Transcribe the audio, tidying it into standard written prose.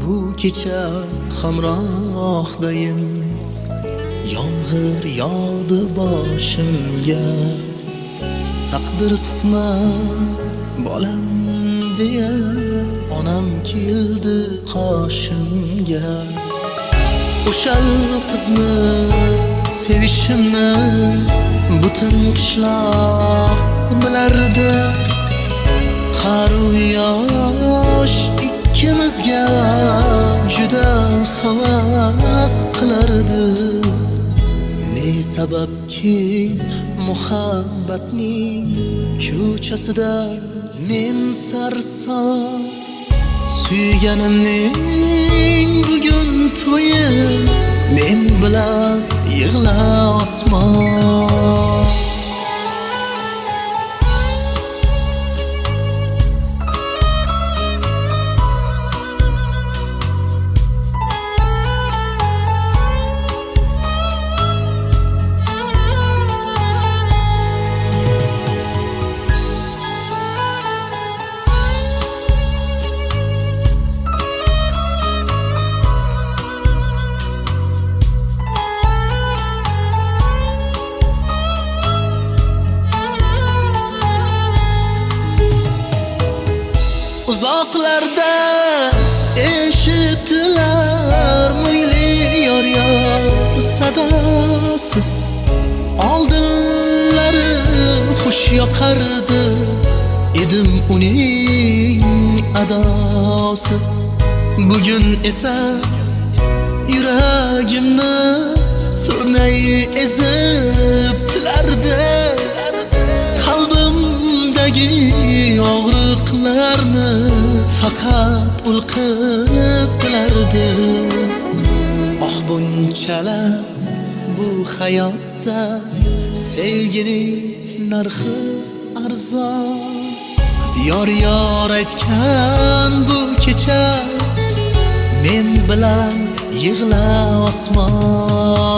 Bu kecha hamrohdayim, yomg'ir yog'di boshimga. Taqdir qismat bolam deya onam keldi qoshimga. O'shal qizni sevishimni butun qishloq bilardi. Qaru yosh ikkimizga juda havas qilardi. Ne sababki muhabbatning ko'chasida men sarson, suyganimning bugun to'yi, men bilan yig'la osmon. Uzoqlarda eshitilar mo'yli yor sadosi. Oldinlarim xush yoqardi edim uning adosi. Bugun esa yuragimni surnay ezib tilardi. Qalbimdagi og'riqlarni faqat ul qiz bilardi. Oh bunchalar bu hayotda sevgining narxi arzon. Yor aytgan bu kecha men bilan yig'la osmon.